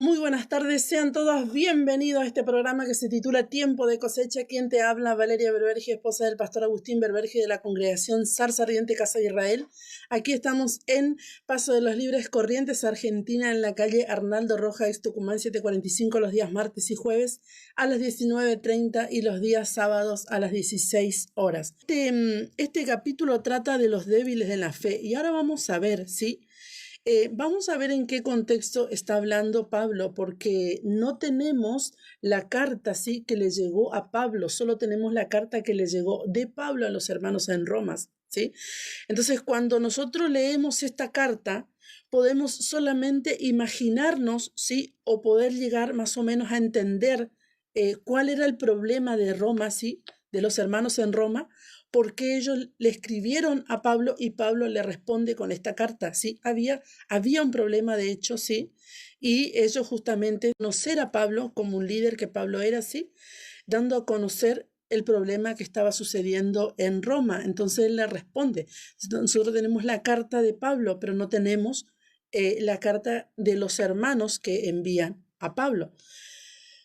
Muy buenas tardes, sean todos bienvenidos a este programa que se titula Tiempo de Cosecha. Quien te habla, Valeria Berberge, esposa del pastor Agustín Berberge de la congregación Zarza Ardiente Casa de Israel. Aquí estamos en Paso de los Libres, Corrientes, Argentina, en la calle Arnaldo Rojas, Tucumán 745, los días martes y jueves a las 19:30 y los días sábados a las 16 horas. Este capítulo trata de los débiles en la fe y ahora vamos a ver, ¿sí? Vamos a ver en qué contexto está hablando Pablo, porque no tenemos la carta ¿sí? que le llegó a Pablo, solo tenemos la carta que le llegó de Pablo a los hermanos en Roma, ¿sí? Entonces, cuando nosotros leemos esta carta, podemos solamente imaginarnos, ¿sí? O poder llegar más o menos a entender cuál era el problema de Roma, ¿sí? De los hermanos en Roma, porque ellos le escribieron a Pablo y Pablo le responde con esta carta, ¿sí? Había un problema, de hecho, sí, y ellos justamente conocer a Pablo como un líder que Pablo era, sí, dando a conocer el problema que estaba sucediendo en Roma. Entonces él le responde. Nosotros tenemos la carta de Pablo, pero no tenemos la carta de los hermanos que envían a Pablo.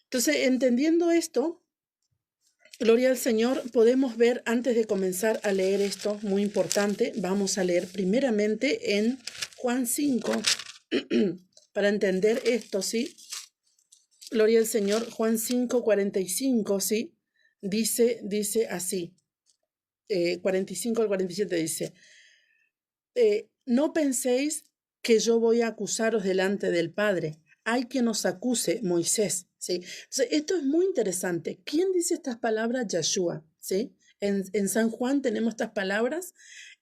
Entonces, entendiendo esto, gloria al Señor, podemos ver antes de comenzar a leer esto, muy importante, vamos a leer primeramente en Juan 5, para entender esto, ¿sí? Gloria al Señor, Juan 5, 45, ¿sí? Dice así, 45 al 47 dice, no penséis que yo voy a acusaros delante del Padre. Hay quien os acuse, Moisés, ¿sí? Entonces, esto es muy interesante. ¿Quién dice estas palabras? Yeshua, ¿sí? En San Juan tenemos estas palabras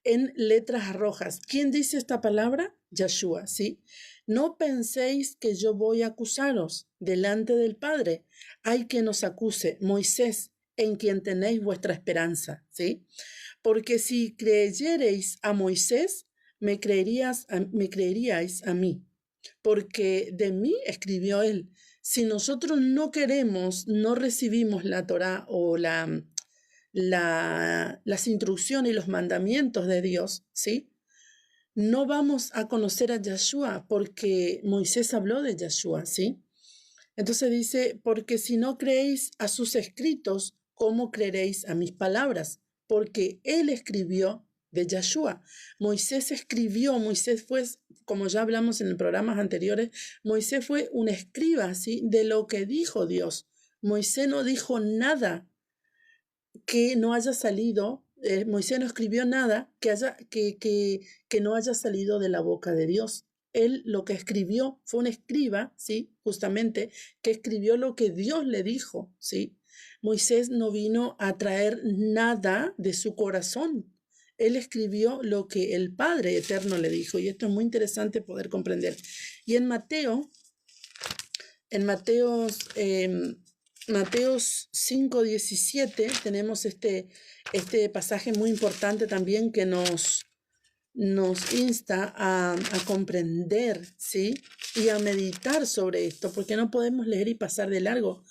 en letras rojas. ¿Quién dice esta palabra? Yeshua, ¿sí? No penséis que yo voy a acusaros delante del Padre. Hay quien os acuse, Moisés, en quien tenéis vuestra esperanza, ¿sí? Porque si creyereis a Moisés, me creeríais a mí, porque de mí escribió él. Si nosotros no queremos, no recibimos la Torá o las instrucciones y los mandamientos de Dios, ¿sí? No vamos a conocer a Yeshua porque Moisés habló de Yeshua, ¿sí? Entonces dice, porque si no creéis a sus escritos, ¿cómo creeréis a mis palabras? Porque él escribió de Yeshua. Moisés escribió, Moisés fue, como ya hablamos en programas anteriores, Moisés fue un escriba, ¿sí? De lo que dijo Dios. Moisés no dijo nada que no haya salido, Moisés no escribió nada que no haya salido de la boca de Dios. Él lo que escribió fue un escriba, ¿sí? Justamente, que escribió lo que Dios le dijo, ¿sí? Moisés no vino a traer nada de su corazón. Él escribió lo que el Padre Eterno le dijo, y esto es muy interesante poder comprender. Y en Mateos 5:17 tenemos este pasaje muy importante también que nos insta a comprender, ¿sí? Y a meditar sobre esto, porque no podemos leer y pasar de largo.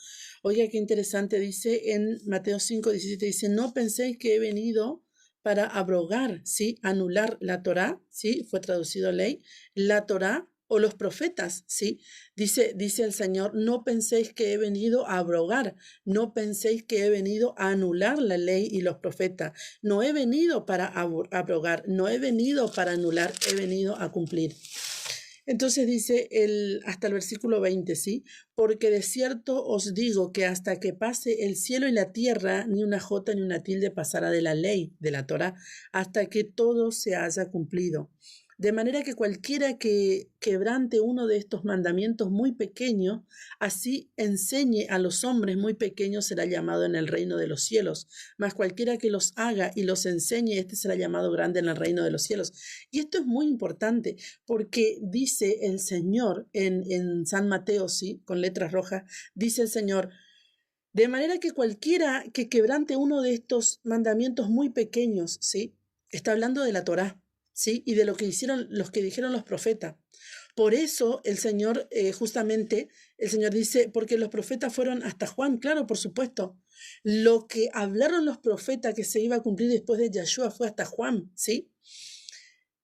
Oiga, qué interesante, dice en Mateo 5:17, dice, no penséis que he venido para abrogar, ¿sí? Anular la Torá, ¿sí? Fue traducido ley, la Torá o los profetas, ¿sí? Dice el Señor, no penséis que he venido a abrogar, no penséis que he venido a anular la ley y los profetas. No he venido para abrogar, no he venido para anular, he venido a cumplir. Entonces dice hasta el versículo 20, ¿sí? Porque de cierto os digo que hasta que pase el cielo y la tierra, ni una jota ni una tilde pasará de la ley, de la Torá, hasta que todo se haya cumplido. De manera que cualquiera que quebrante uno de estos mandamientos muy pequeños, así enseñe a los hombres muy pequeños, será llamado en el reino de los cielos. Mas cualquiera que los haga y los enseñe, este será llamado grande en el reino de los cielos. Y esto es muy importante porque dice el Señor en San Mateo, sí, con letras rojas, dice el Señor, de manera que cualquiera que quebrante uno de estos mandamientos muy pequeños, sí, está hablando de la Torá, sí, y de lo que hicieron los que dijeron los profetas. Por eso el Señor, justamente, el Señor dice, porque los profetas fueron hasta Juan, claro, por supuesto. Lo que hablaron los profetas que se iba a cumplir después de Yeshua fue hasta Juan, ¿sí?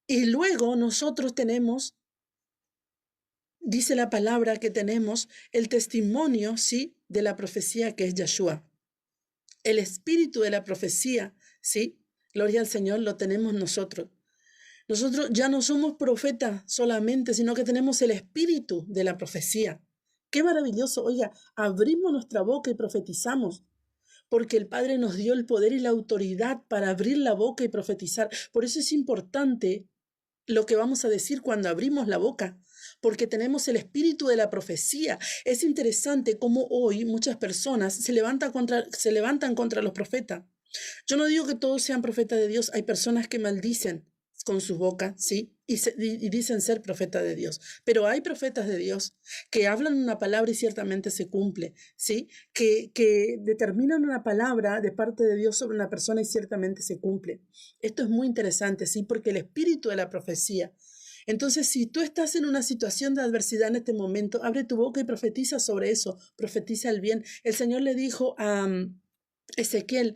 Y luego nosotros tenemos dice la palabra que tenemos el testimonio, ¿sí?, de la profecía que es Yeshua. El espíritu de la profecía, ¿sí? Gloria al Señor, lo tenemos nosotros. Nosotros ya no somos profetas solamente, sino que tenemos el espíritu de la profecía. Qué maravilloso. Oiga, abrimos nuestra boca y profetizamos, porque el Padre nos dio el poder y la autoridad para abrir la boca y profetizar. Por eso es importante lo que vamos a decir cuando abrimos la boca, porque tenemos el espíritu de la profecía. Es interesante cómo hoy muchas personas se levantan contra los profetas. Yo no digo que todos sean profetas de Dios, hay personas que maldicen con su boca, ¿sí? Y dicen ser profeta de Dios. Pero hay profetas de Dios que hablan una palabra y ciertamente se cumple, ¿sí? Que determinan una palabra de parte de Dios sobre una persona y ciertamente se cumple. Esto es muy interesante, ¿sí? Porque el espíritu de la profecía. Entonces, si tú estás en una situación de adversidad en este momento, abre tu boca y profetiza sobre eso, profetiza el bien. El Señor le dijo a Ezequiel: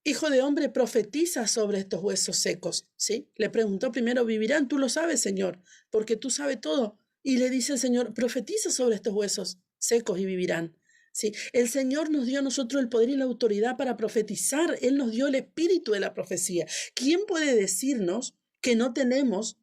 Hijo de hombre, profetiza sobre estos huesos secos, ¿sí? Le preguntó primero, ¿vivirán? Tú lo sabes, Señor, porque tú sabes todo. Y le dice el Señor, profetiza sobre estos huesos secos y vivirán, ¿sí? El Señor nos dio a nosotros el poder y la autoridad para profetizar. Él nos dio el espíritu de la profecía. ¿Quién puede decirnos que no tenemos,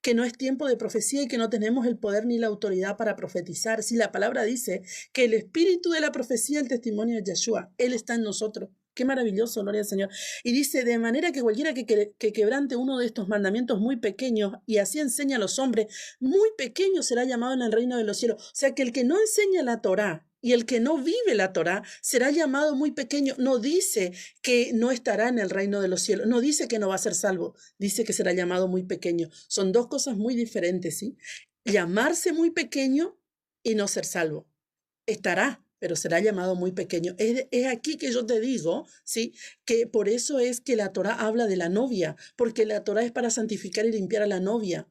que no es tiempo de profecía y que no tenemos el poder ni la autoridad para profetizar? Si la palabra dice que el espíritu de la profecía, el testimonio de Yeshua, Él está en nosotros. Qué maravilloso, gloria al Señor. Y dice, de manera que cualquiera que quebrante uno de estos mandamientos muy pequeños y así enseña a los hombres, muy pequeño será llamado en el reino de los cielos. O sea que el que no enseña la Torá y el que no vive la Torá será llamado muy pequeño. No dice que no estará en el reino de los cielos, no dice que no va a ser salvo, dice que será llamado muy pequeño. Son dos cosas muy diferentes, ¿sí? Llamarse muy pequeño y no ser salvo. Estará, pero será llamado muy pequeño. Es aquí que yo te digo, ¿sí?, que por eso es que la Torá habla de la novia, porque la Torá es para santificar y limpiar a la novia.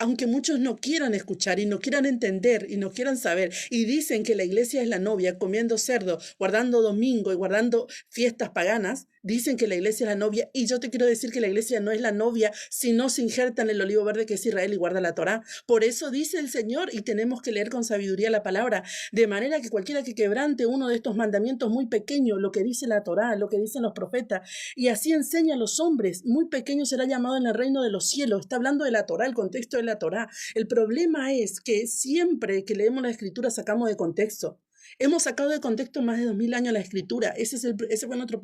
Aunque muchos no quieran escuchar y no quieran entender y no quieran saber, y dicen que la iglesia es la novia, comiendo cerdo, guardando domingo y guardando fiestas paganas, dicen que la iglesia es la novia, y yo te quiero decir que la iglesia no es la novia si no se injerta en el olivo verde que es Israel y guarda la Torá. Por eso dice el Señor, y tenemos que leer con sabiduría la palabra, de manera que cualquiera que quebrante uno de estos mandamientos muy pequeños, lo que dice la Torá, lo que dicen los profetas, y así enseña a los hombres, muy pequeño será llamado en el reino de los cielos. Está hablando de la Torá, el contexto de la Torá. El problema es que siempre que leemos la Escritura sacamos de contexto. Hemos sacado de contexto más de 2000 años la Escritura. Ese fue nuestro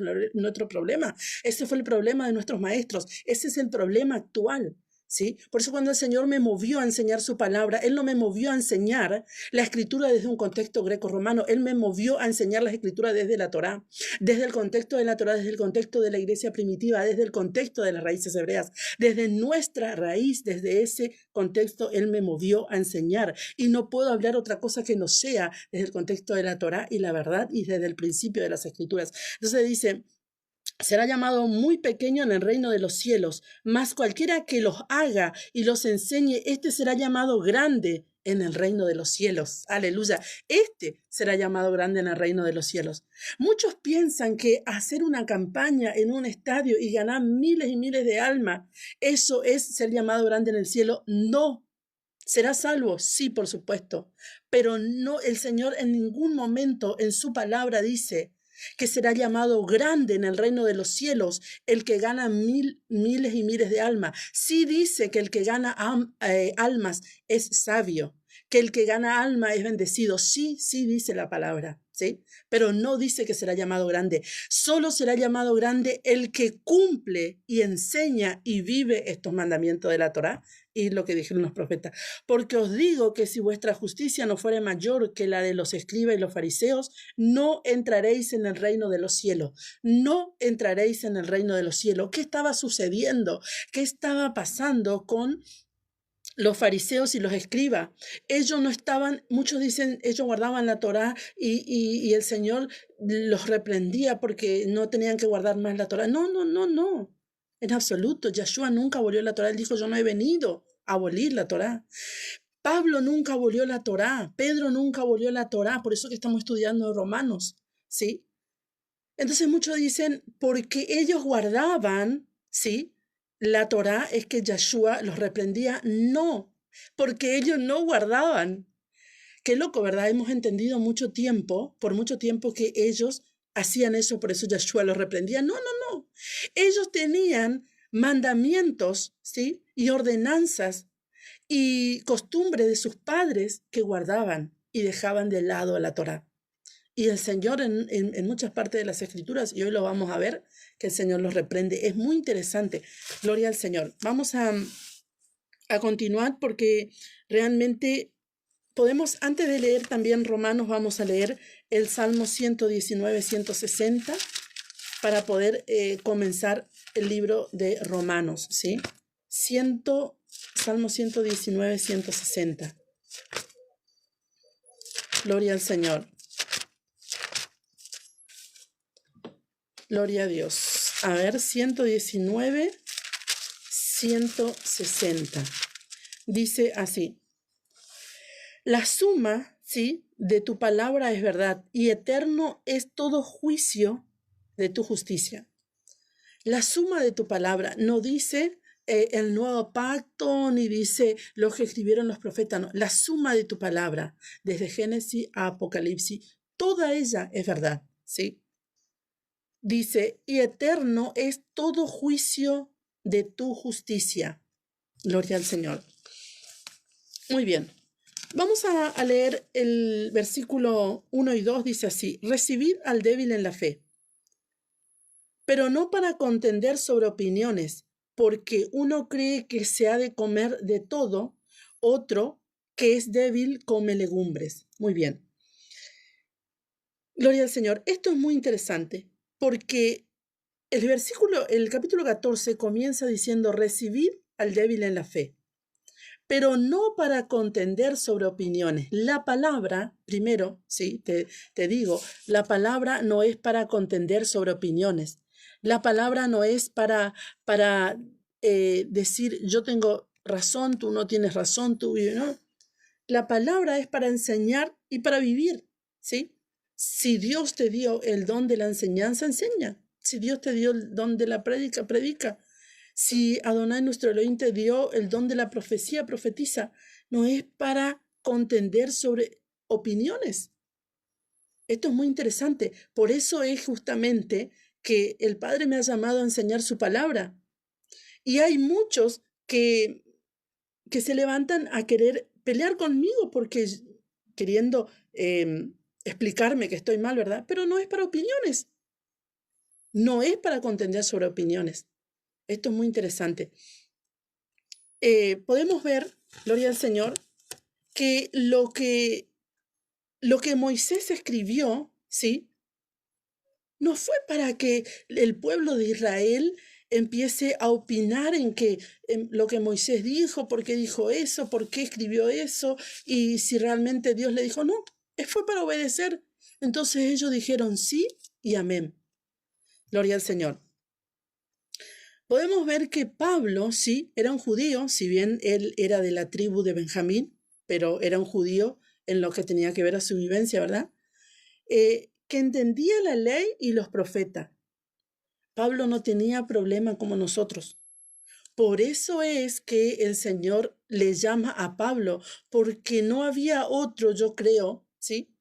problema. Ese fue el problema de nuestros maestros. Ese es el problema actual, ¿sí? Por eso cuando el Señor me movió a enseñar su palabra, Él no me movió a enseñar la Escritura desde un contexto greco-romano. Él me movió a enseñar la Escritura desde la Torá, desde el contexto de la Torá, desde el contexto de la iglesia primitiva, desde el contexto de las raíces hebreas, desde nuestra raíz, desde ese contexto Él me movió a enseñar. Y no puedo hablar otra cosa que no sea desde el contexto de la Torá y la verdad y desde el principio de las Escrituras. Entonces dice, será llamado muy pequeño en el reino de los cielos, mas cualquiera que los haga y los enseñe, este será llamado grande en el reino de los cielos. Aleluya. Este será llamado grande en el reino de los cielos. Muchos piensan que hacer una campaña en un estadio y ganar miles y miles de almas, eso es ser llamado grande en el cielo. No. ¿Será salvo? Sí, por supuesto. Pero no, el Señor en ningún momento en su palabra dice que será llamado grande en el reino de los cielos el que gana miles y miles de almas. Sí dice que el que gana almas es sabio, que el que gana alma es bendecido. Sí dice la palabra, ¿sí? Pero no dice que será llamado grande. Solo será llamado grande el que cumple y enseña y vive estos mandamientos de la Torá y lo que dijeron los profetas. Porque os digo que si vuestra justicia no fuera mayor que la de los escribas y los fariseos, no entraréis en el reino de los cielos. No entraréis en el reino de los cielos. ¿Qué estaba sucediendo? ¿Qué estaba pasando con los fariseos y los escribas? Ellos no estaban, muchos dicen, ellos guardaban la Torá y el Señor los reprendía porque no tenían que guardar más la Torá. No. En absoluto, Yeshua nunca abolió la Torá. Él dijo, yo no he venido a abolir la Torá. Pablo nunca abolió la Torá. Pedro nunca abolió la Torá. Por eso que estamos estudiando Romanos, ¿sí? Entonces muchos dicen, porque ellos guardaban, ¿sí?, la Torá, es que Yeshua los reprendía. No, porque ellos no guardaban. Qué loco, ¿verdad? Hemos entendido por mucho tiempo que ellos hacían eso, por eso Yeshua los reprendía. No, no, no. Ellos tenían mandamientos, ¿sí? Y ordenanzas y costumbres de sus padres que guardaban y dejaban de lado a la Torá. Y el Señor en muchas partes de las Escrituras, y hoy lo vamos a ver, que el Señor los reprende. Es muy interesante. Gloria al Señor. Vamos a continuar porque realmente podemos, antes de leer también Romanos, vamos a leer el Salmo 119, 160 para poder comenzar el libro de Romanos, ¿sí? Salmo 119, 160. Gloria al Señor. Gloria a Dios. A ver, 119, 160. Dice así. La suma, ¿sí?, de tu palabra es verdad y eterno es todo juicio de tu justicia. La suma de tu palabra no dice el nuevo pacto ni dice lo que escribieron los profetas, no. La suma de tu palabra, desde Génesis a Apocalipsis, toda ella es verdad, ¿sí? Dice, y eterno es todo juicio de tu justicia. Gloria al Señor. Muy bien. Vamos a leer el versículo 1 y 2, dice así, recibid al débil en la fe, pero no para contender sobre opiniones, porque uno cree que se ha de comer de todo, otro que es débil come legumbres. Muy bien. Gloria al Señor. Esto es muy interesante, porque el capítulo 14 comienza diciendo, recibid al débil en la fe, pero no para contender sobre opiniones. La palabra, primero, sí, te digo, la palabra no es para contender sobre opiniones. La palabra no es para decir yo tengo razón, tú no tienes razón, tú no. La palabra es para enseñar y para vivir, ¿sí? Si Dios te dio el don de la enseñanza, enseña. Si Dios te dio el don de la prédica, predica. Si Adonai nuestro Elohim te dio el don de la profecía, profetiza. No es para contender sobre opiniones. Esto es muy interesante. Por eso es justamente que el Padre me ha llamado a enseñar su palabra. Y hay muchos que se levantan a querer pelear conmigo porque queriendo explicarme que estoy mal, ¿verdad? Pero no es para opiniones. No es para contender sobre opiniones. Esto es muy interesante. Podemos ver, gloria al Señor, que lo que Moisés escribió, ¿sí?, no fue para que el pueblo de Israel empiece a opinar en lo que Moisés dijo, por qué dijo eso, por qué escribió eso, y si realmente Dios le dijo, no, fue para obedecer. Entonces ellos dijeron sí y amén. Gloria al Señor. Podemos ver que Pablo, sí, era un judío, si bien él era de la tribu de Benjamín, pero era un judío en lo que tenía que ver a su vivencia, ¿verdad? Que entendía la ley y los profetas. Pablo no tenía problema como nosotros. Por eso es que el Señor le llama a Pablo, porque no había otro, yo creo, ¿sí?,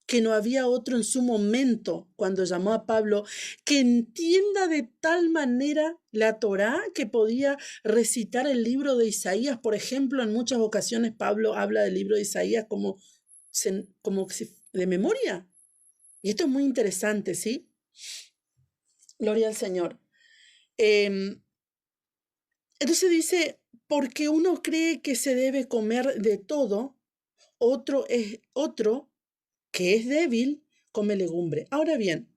que no había otro en su momento cuando llamó a Pablo que entienda de tal manera la Torá que podía recitar el libro de Isaías. Por ejemplo, en muchas ocasiones Pablo habla del libro de Isaías como de memoria. Y esto es muy interesante, ¿sí? Gloria al Señor. Entonces dice, porque uno cree que se debe comer de todo, otro que es débil, come legumbre. Ahora bien,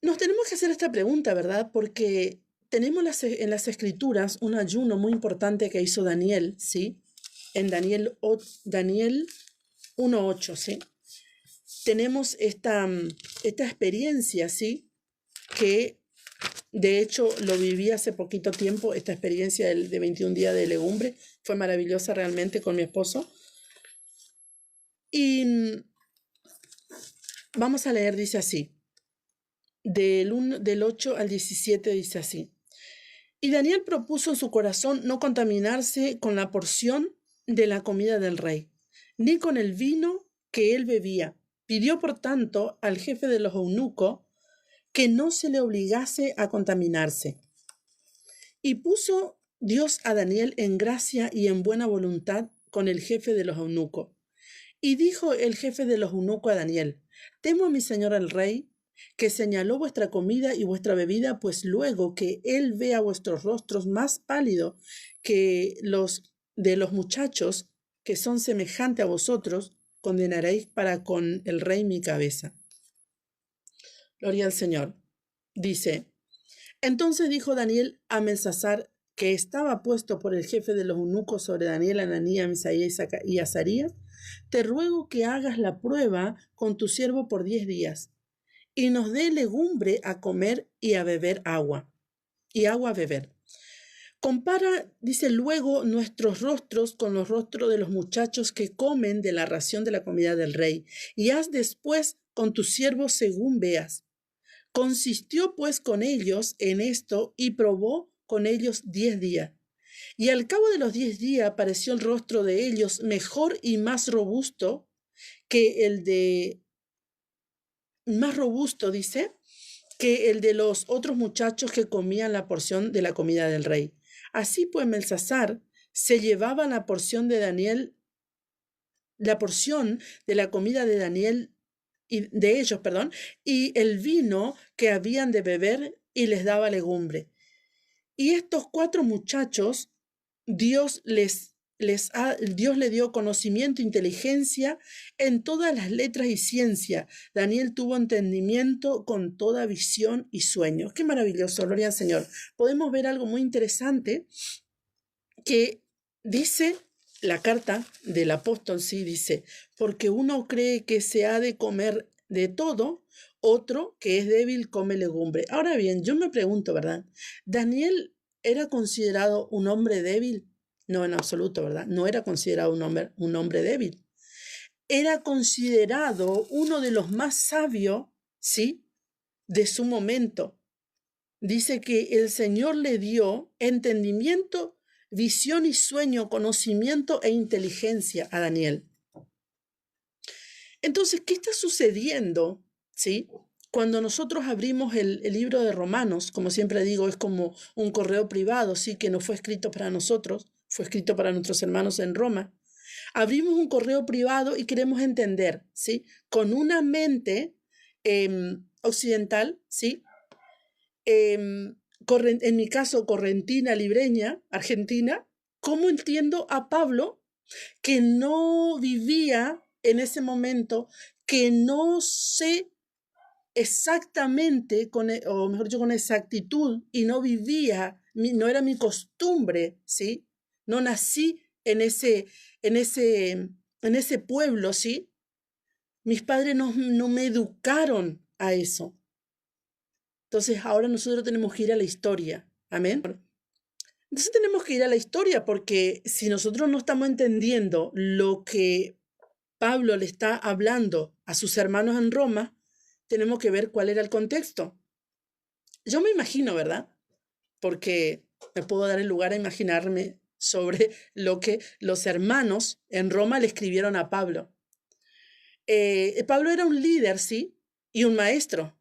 nos tenemos que hacer esta pregunta, ¿verdad? Porque tenemos en las Escrituras un ayuno muy importante que hizo Daniel, ¿sí? En Daniel 1:8, ¿sí? Tenemos esta experiencia, ¿sí?, que de hecho lo viví hace poquito tiempo, esta experiencia de 21 días de legumbre. Fue maravillosa realmente con mi esposo. Y vamos a leer, dice así, del 8 al 17 dice así. Y Daniel propuso en su corazón no contaminarse con la porción de la comida del rey, ni con el vino que él bebía. Pidió, por tanto, al jefe de los eunucos que no se le obligase a contaminarse. Y puso Dios a Daniel en gracia y en buena voluntad con el jefe de los eunucos. Y dijo el jefe de los eunucos a Daniel: temo a mi señor el rey, que señaló vuestra comida y vuestra bebida, pues luego que él vea vuestros rostros más pálidos que los de los muchachos que son semejantes a vosotros, condenaréis para con el rey mi cabeza. Gloria al Señor. Dice: entonces dijo Daniel a Belsasar, que estaba puesto por el jefe de los eunucos sobre Daniel, Ananías, Misaías y Azarías: te ruego que hagas la prueba con tu siervo por 10 días, y nos dé legumbre a comer y a beber agua, y agua a beber. Compara, dice, luego nuestros rostros con los rostros de los muchachos que comen de la ración de la comida del rey, y haz después con tu siervo según veas. Consistió pues con ellos en esto y probó con ellos 10 días. Y al cabo de los 10 días pareció el rostro de ellos mejor y más robusto que el de, dice, que el de los otros muchachos que comían la porción de la comida del rey. Así pues Belsasar se llevaba la porción de Daniel, la porción de la comida de Daniel y de ellos, y el vino que habían de beber, y les daba legumbre. Y estos 4 muchachos, Dios les dio conocimiento e inteligencia en todas las letras y ciencia. Daniel tuvo entendimiento con toda visión y sueño. Qué maravilloso, gloria al Señor. Podemos ver algo muy interesante que dice la carta del apóstol, sí, dice: porque uno cree que se ha de comer de todo, otro que es débil come legumbre. Ahora bien, yo me pregunto, ¿verdad? ¿Daniel era considerado un hombre débil? No, en absoluto, ¿verdad? No era considerado un hombre débil. Era considerado uno de los más sabios, ¿sí?, de su momento. Dice que el Señor le dio entendimiento, visión y sueño, conocimiento e inteligencia a Daniel. Entonces, ¿qué está sucediendo, sí? Cuando nosotros abrimos el libro de Romanos, como siempre digo, es como un correo privado, sí, que no fue escrito para nosotros, fue escrito para nuestros hermanos en Roma. Abrimos un correo privado y queremos entender, ¿sí?, con una mente occidental, ¿sí?, en mi caso correntina, libreña, argentina, ¿cómo entiendo a Pablo, que no vivía en ese momento, que no sé exactamente, o mejor dicho, con exactitud, y no vivía, no era mi costumbre, ¿sí? No nací en ese pueblo, ¿sí? Mis padres no me educaron a eso. Entonces ahora nosotros tenemos que ir a la historia. Amén. Entonces tenemos que ir a la historia, porque si nosotros no estamos entendiendo lo que Pablo le está hablando a sus hermanos en Roma, tenemos que ver cuál era el contexto. Yo me imagino, ¿verdad? Porque me puedo dar el lugar a imaginarme sobre lo que los hermanos en Roma le escribieron a Pablo. Pablo era un líder, sí, y un maestro.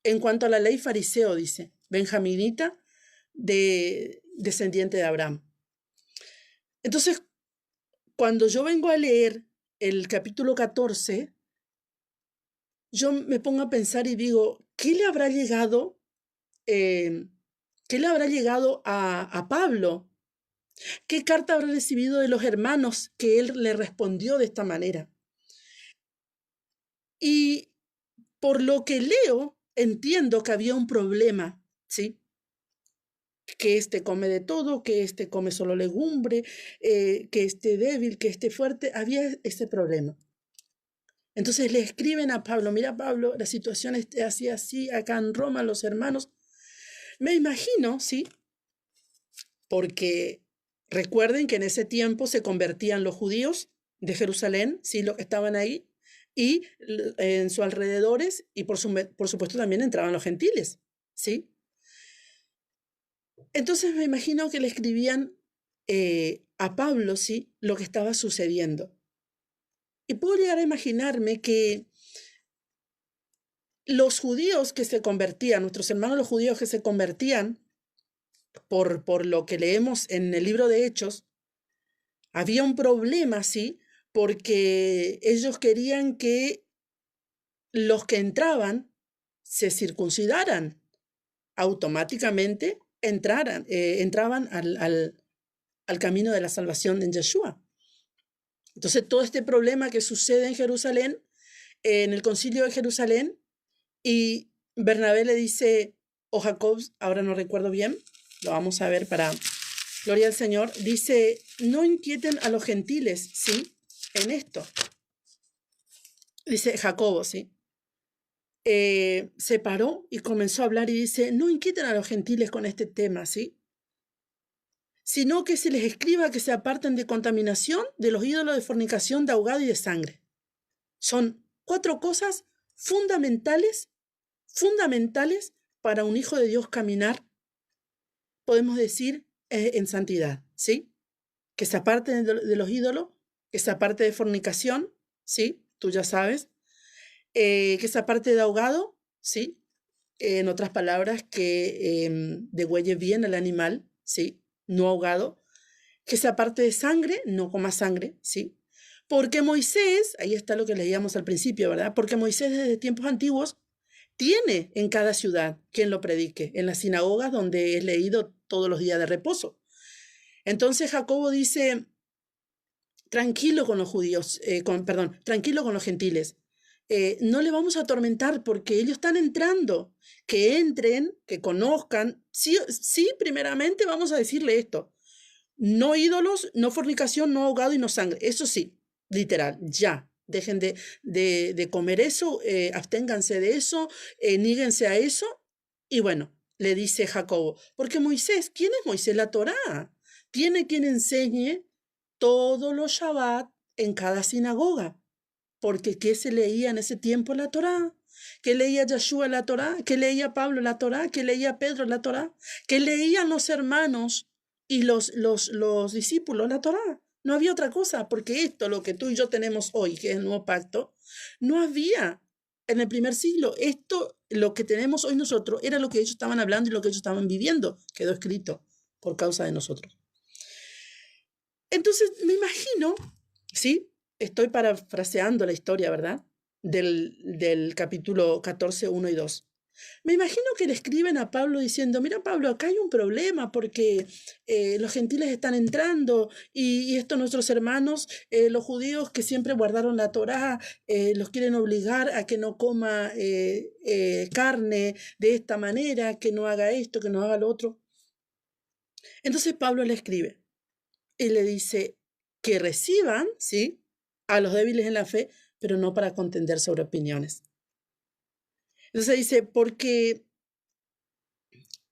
En cuanto a la ley fariseo, dice, benjaminita, descendiente de Abraham. Entonces, cuando yo vengo a leer el capítulo 14, yo me pongo a pensar y digo, ¿qué le habrá llegado a Pablo? ¿Qué carta habrá recibido de los hermanos que él le respondió de esta manera? Y por lo que leo, entiendo que había un problema, ¿sí? Que este come de todo, que este come solo legumbre, que esté débil, que esté fuerte. Había ese problema. Entonces le escriben a Pablo: mira, Pablo, la situación es así, acá en Roma, los hermanos. Me imagino, ¿sí? Porque recuerden que en ese tiempo se convertían los judíos de Jerusalén, ¿sí?, los que estaban ahí, y en sus alrededores, y por supuesto también entraban los gentiles, ¿sí? Entonces me imagino que le escribían a Pablo, ¿sí?, lo que estaba sucediendo. Y puedo llegar a imaginarme que los judíos que se convertían, nuestros hermanos los judíos que se convertían, por lo que leemos en el libro de Hechos, había un problema, ¿sí?, porque ellos querían que los que entraban se circuncidaran, automáticamente entraban al camino de la salvación en Yeshua. Entonces, todo este problema que sucede en Jerusalén, en el concilio de Jerusalén, y Bernabé le dice, o Jacob, ahora no recuerdo bien, lo vamos a ver para gloria al Señor, dice, no inquieten a los gentiles, ¿sí?, en esto. Dice Jacobo, ¿sí? Se paró y comenzó a hablar y dice, no inquieten a los gentiles con este tema, ¿sí?, sino que se les escriba que se aparten de contaminación, de los ídolos, de fornicación, de ahogado y de sangre. Son 4 cosas fundamentales para un hijo de Dios caminar, podemos decir, en santidad, ¿sí? Que se aparte de los ídolos, que se aparte de fornicación, ¿sí? Tú ya sabes. Que se aparte de ahogado, ¿sí? En otras palabras, que degüelle bien al animal, ¿sí? No ahogado. Que se aparte de sangre, no coma sangre, ¿sí? Porque Moisés, ahí está lo que leíamos al principio, ¿verdad? Porque Moisés desde tiempos antiguos tiene en cada ciudad quien lo predique, en las sinagogas donde es leído todos los días de reposo. Entonces Jacobo dice, tranquilo con los judíos, tranquilo con los gentiles. No le vamos a atormentar porque ellos están entrando. Que entren, que conozcan. Sí, sí, primeramente vamos a decirle esto. No ídolos, no fornicación, no ahogado y no sangre. Eso sí, literal, ya. Dejen de comer eso, absténganse de eso, níguense a eso. Y bueno, le dice Jacobo, porque Moisés, ¿quién es Moisés? La Torá. Tiene quien enseñe todos los Shabbat en cada sinagoga. Porque ¿qué se leía en ese tiempo la Torá? ¿Qué leía Yeshua la Torá? ¿Qué leía Pablo la Torá? ¿Qué leía Pedro la Torá? ¿Qué leían los hermanos y los discípulos la Torá? No había otra cosa, porque esto, lo que tú y yo tenemos hoy, que es el nuevo pacto, no había en el primer siglo. Esto, lo que tenemos hoy nosotros, era lo que ellos estaban hablando y lo que ellos estaban viviendo. Quedó escrito por causa de nosotros. Entonces, me imagino, ¿sí? Estoy parafraseando la historia, ¿verdad? Del capítulo 14, 1 y 2. Me imagino que le escriben a Pablo diciendo, mira Pablo, acá hay un problema porque los gentiles están entrando y estos nuestros hermanos, los judíos que siempre guardaron la Torá, los quieren obligar a que no coma carne de esta manera, que no haga esto, que no haga lo otro. Entonces Pablo le escribe y le dice que reciban, ¿sí?, a los débiles en la fe, pero no para contender sobre opiniones. Entonces dice, porque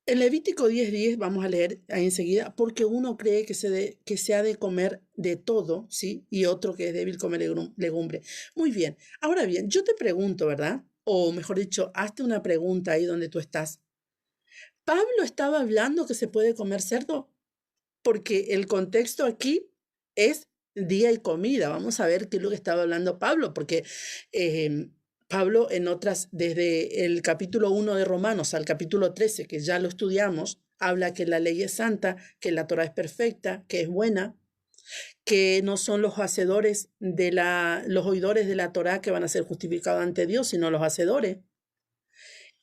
en Levítico 10:10, vamos a leer ahí enseguida, porque uno cree que se ha de comer de todo, ¿sí? Y otro que es débil come legumbre. Muy bien. Ahora bien, yo te pregunto, ¿verdad? O mejor dicho, hazte una pregunta ahí donde tú estás. ¿Pablo estaba hablando que se puede comer cerdo? Porque el contexto aquí es día y comida. Vamos a ver qué es lo que estaba hablando Pablo, porque Pablo desde el capítulo 1 de Romanos al capítulo 13, que ya lo estudiamos, habla que la ley es santa, que la Torá es perfecta, que es buena, que no son los hacedores los oidores de la Torá que van a ser justificados ante Dios, sino los hacedores.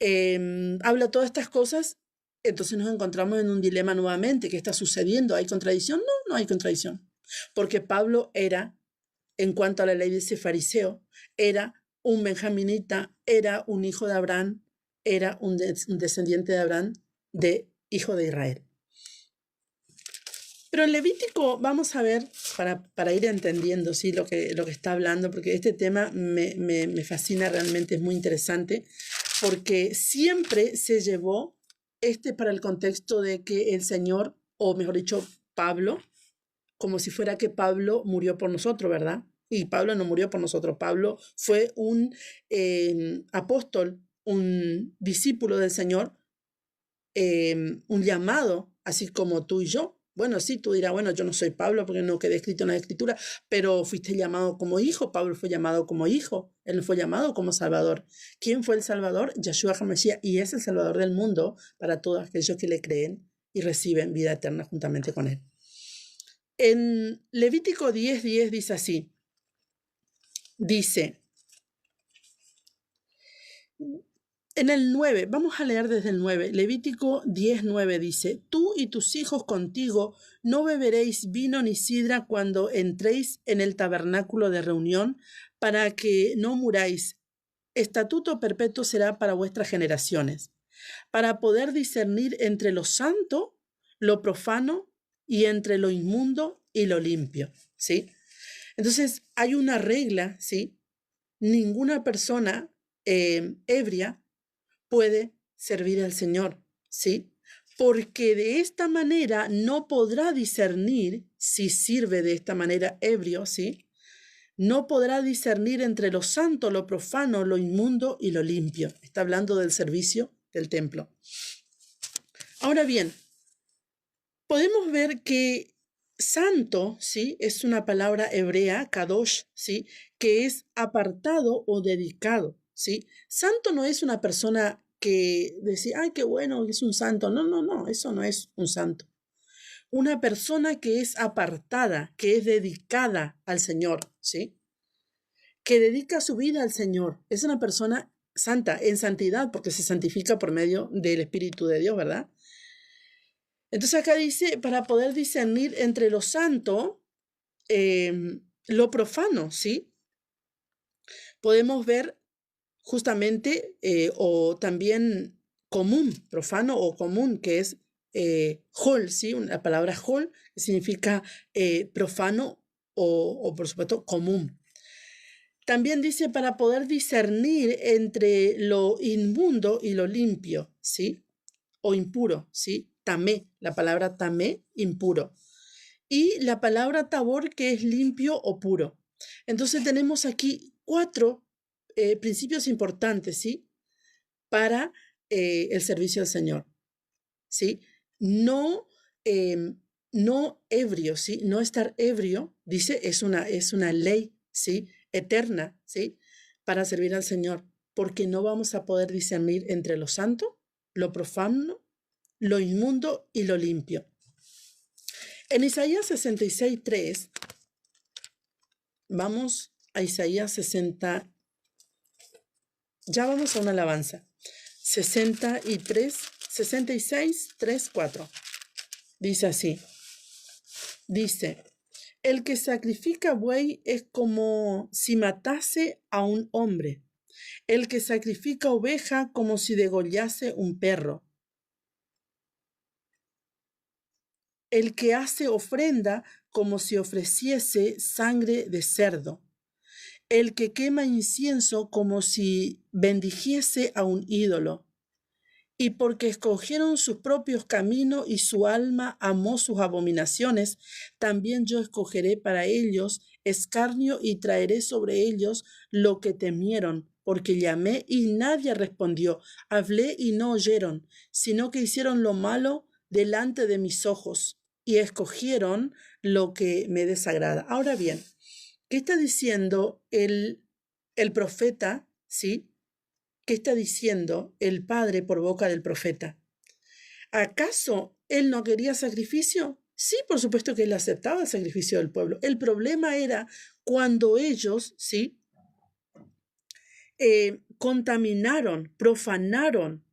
Habla todas estas cosas. Entonces nos encontramos en un dilema nuevamente. ¿Qué está sucediendo? ¿Hay contradicción? No, no hay contradicción. Porque Pablo era, en cuanto a la ley de ese fariseo, era un benjaminita, era un hijo de Abraham, era un descendiente de Abraham, de hijo de Israel. Pero en Levítico vamos a ver, para ir entendiendo, ¿sí?, lo que está hablando, porque este tema me fascina realmente, es muy interesante, porque siempre se llevó para el contexto de que el Señor, o mejor dicho, Pablo, como si fuera que Pablo murió por nosotros, ¿verdad? Y Pablo no murió por nosotros. Pablo fue un apóstol, un discípulo del Señor, un llamado así como tú y yo. Bueno, sí, tú dirás, bueno, yo no soy Pablo porque no quedé escrito en la Escritura, pero fuiste llamado como hijo. Pablo fue llamado como hijo, él fue llamado como Salvador. ¿Quién fue el Salvador? Yeshua HaMashiach, y es el Salvador del mundo para todos aquellos que le creen y reciben vida eterna juntamente con él. En Levítico 10:10 dice así, dice, en el 9, vamos a leer desde el 9, Levítico 10:9 dice, tú y tus hijos contigo no beberéis vino ni sidra cuando entréis en el tabernáculo de reunión, para que no muráis. Estatuto perpetuo será para vuestras generaciones, para poder discernir entre lo santo, lo profano, y entre lo inmundo y lo limpio, ¿sí? Entonces, hay una regla, ¿sí? Ninguna persona ebria puede servir al Señor, ¿sí? Porque de esta manera no podrá discernir si sirve de esta manera ebrio, ¿sí? No podrá discernir entre lo santo, lo profano, lo inmundo y lo limpio. Está hablando del servicio del templo. Ahora bien, podemos ver que santo, ¿sí? Es una palabra hebrea, kadosh, ¿sí? Que es apartado o dedicado, ¿sí? Santo no es una persona que decía, ay, qué bueno, es un santo. No, no, no, eso no es un santo. Una persona que es apartada, que es dedicada al Señor, ¿sí? Que dedica su vida al Señor. Es una persona santa, en santidad, porque se santifica por medio del Espíritu de Dios, ¿verdad? Entonces acá dice, para poder discernir entre lo santo, lo profano, ¿sí? Podemos ver justamente, o también común, profano o común, que es hol, ¿sí? La palabra hol, que significa profano o por supuesto común. También dice para poder discernir entre lo inmundo y lo limpio, ¿sí? O impuro, ¿sí? Tamé, la palabra tamé, impuro. Y la palabra tabor, que es limpio o puro. Entonces tenemos aquí 4 principios importantes, ¿sí? Para el servicio al Señor, ¿sí? No, no ebrio, ¿sí? No estar ebrio, dice, es una ley, ¿sí? Eterna, ¿sí? Para servir al Señor, porque no vamos a poder discernir entre lo santo, lo profano, lo inmundo y lo limpio. En Isaías 66:3, vamos a Isaías 60, ya vamos a una alabanza. 66:3-4. Dice así, dice, el que sacrifica buey es como si matase a un hombre, el que sacrifica oveja como si degollase un perro. El que hace ofrenda como si ofreciese sangre de cerdo. El que quema incienso como si bendijese a un ídolo. Y porque escogieron sus propios caminos y su alma amó sus abominaciones, también yo escogeré para ellos escarnio y traeré sobre ellos lo que temieron, porque llamé y nadie respondió, hablé y no oyeron, sino que hicieron lo malo delante de mis ojos y escogieron lo que me desagrada. Ahora bien, ¿qué está diciendo el profeta? ¿Sí? ¿Qué está diciendo el Padre por boca del profeta? ¿Acaso él no quería sacrificio? Sí, por supuesto que él aceptaba el sacrificio del pueblo. El problema era cuando ellos, ¿sí? Contaminaron, profanaron.